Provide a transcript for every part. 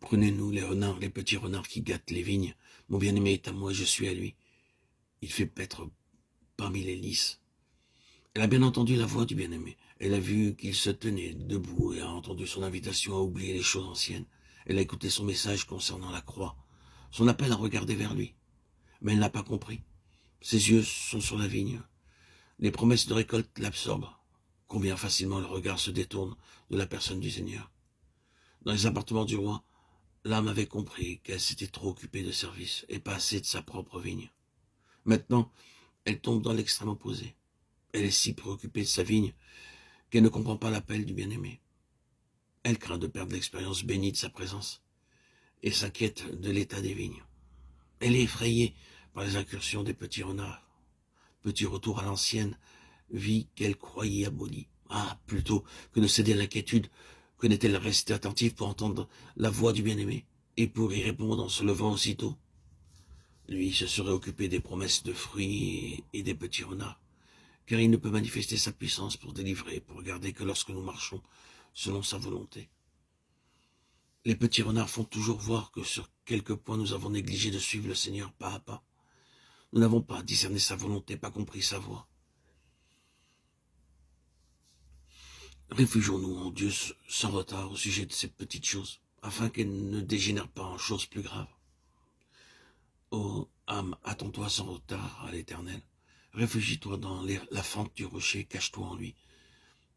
Prenez-nous les renards, les petits renards qui gâtent les vignes. Mon bien-aimé est à moi, je suis à lui. Il fait paître parmi les lys. Elle a bien entendu la voix du bien-aimé. Elle a vu qu'il se tenait debout et a entendu son invitation à oublier les choses anciennes. Elle a écouté son message concernant la croix, son appel à regarder vers lui. Mais elle n'a pas compris. Ses yeux sont sur la vigne. Les promesses de récolte l'absorbent. Combien facilement le regard se détourne de la personne du Seigneur. Dans les appartements du roi, l'âme avait compris qu'elle s'était trop occupée de service et pas assez de sa propre vigne. Maintenant, elle tombe dans l'extrême opposé. Elle est si préoccupée de sa vigne qu'elle ne comprend pas l'appel du bien-aimé. Elle craint de perdre l'expérience bénie de sa présence et s'inquiète de l'état des vignes. Elle est effrayée par les incursions des petits renards. Petit retour à l'ancienne vie qu'elle croyait abolie. Ah, plutôt que de céder à l'inquiétude, connaît-elle rester attentive pour entendre la voix du bien-aimé et pour y répondre en se levant aussitôt? Lui se serait occupé des promesses de fruits et des petits renards, car il ne peut manifester sa puissance pour délivrer, pour regarder que lorsque nous marchons selon sa volonté. Les petits renards font toujours voir que sur quelques points nous avons négligé de suivre le Seigneur pas à pas. Nous n'avons pas discerné sa volonté, pas compris sa voix. Réfugions-nous en Dieu sans retard au sujet de ces petites choses, afin qu'elles ne dégénèrent pas en choses plus graves. Ô âme, attends-toi sans retard à l'Éternel. Réfugie-toi dans la fente du rocher, cache-toi en lui.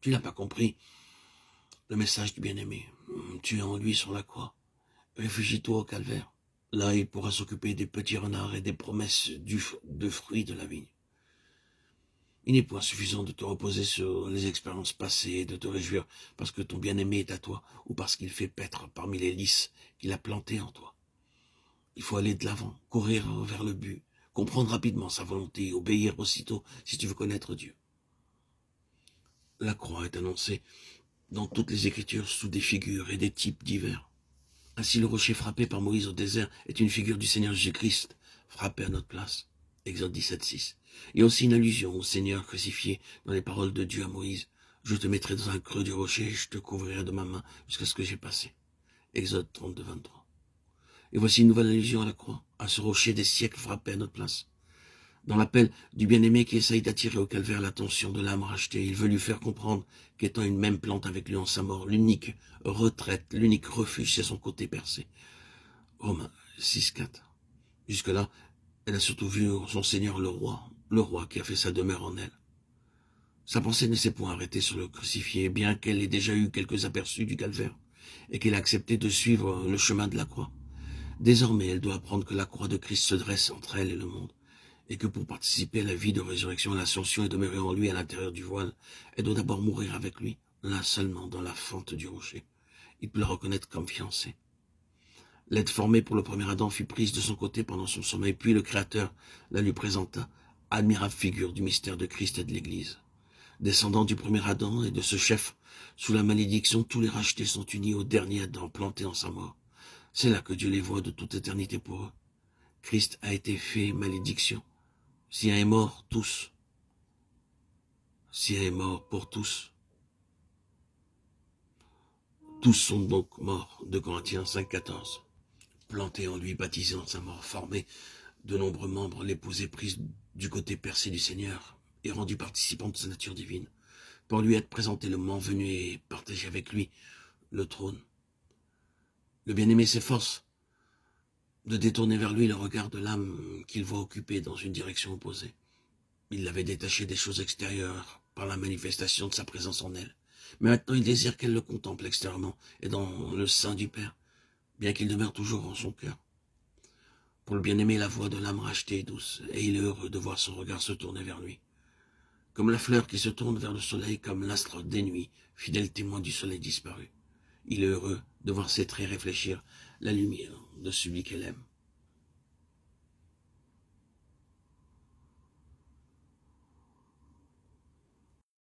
Tu n'as pas compris le message du bien-aimé. Tu es en lui sur la croix. Réfugie-toi au calvaire. Là, il pourra s'occuper des petits renards et des promesses de fruits de la vigne. Il n'est point suffisant de te reposer sur les expériences passées et de te réjouir parce que ton bien-aimé est à toi ou parce qu'il fait paître parmi les lys qu'il a plantés en toi. Il faut aller de l'avant, courir vers le but, comprendre rapidement sa volonté, obéir aussitôt si tu veux connaître Dieu. La croix est annoncée dans toutes les Écritures sous des figures et des types divers. Ainsi le rocher frappé par Moïse au désert est une figure du Seigneur Jésus-Christ, frappé à notre place. Exode 17,6. Et aussi une allusion au Seigneur crucifié dans les paroles de Dieu à Moïse. Je te mettrai dans un creux du rocher et je te couvrirai de ma main jusqu'à ce que j'ai passé. Exode 32, 23. Et voici une nouvelle allusion à la croix, à ce rocher des siècles frappé à notre place. Dans l'appel du bien-aimé qui essaye d'attirer au calvaire l'attention de l'âme rachetée, il veut lui faire comprendre qu'étant une même plante avec lui en sa mort, l'unique retraite, l'unique refuge, c'est son côté percé. Romains 6, 4. Jusque-là, elle a surtout vu son Seigneur le roi qui a fait sa demeure en elle. Sa pensée ne s'est point arrêtée sur le crucifié, bien qu'elle ait déjà eu quelques aperçus du calvaire, et qu'elle a accepté de suivre le chemin de la croix. Désormais, elle doit apprendre que la croix de Christ se dresse entre elle et le monde, et que pour participer à la vie de résurrection, à l'ascension et demeurer en lui à l'intérieur du voile, elle doit d'abord mourir avec lui, là seulement dans la fente du rocher. Il peut la reconnaître comme fiancée. L'aide formée pour le premier Adam fut prise de son côté pendant son sommeil, puis le Créateur la lui présenta, admirable figure du mystère de Christ et de l'Église. Descendant du premier Adam et de ce chef, sous la malédiction, tous les rachetés sont unis au dernier Adam planté en sa mort. C'est là que Dieu les voit de toute éternité pour eux. Christ a été fait malédiction. Si un est mort, tous. Si un est mort pour tous. Tous sont donc morts, de Corinthiens 5, 14. Planté en lui, baptisé en sa mort, formé de nombreux membres, l'épouse est prise du côté percé du Seigneur et rendue participante de sa nature divine, pour lui être présenté le moment venu et partager avec lui le trône. Le bien-aimé s'efforce de détourner vers lui le regard de l'âme qu'il voit occupée dans une direction opposée. Il l'avait détaché des choses extérieures par la manifestation de sa présence en elle. Mais maintenant il désire qu'elle le contemple extérieurement et dans le sein du Père, bien qu'il demeure toujours en son cœur. Pour le bien-aimé, la voix de l'âme rachetée est douce, et il est heureux de voir son regard se tourner vers lui. Comme la fleur qui se tourne vers le soleil, comme l'astre des nuits, fidèle témoin du soleil disparu. Il est heureux de voir ses traits réfléchir la lumière de celui qu'elle aime.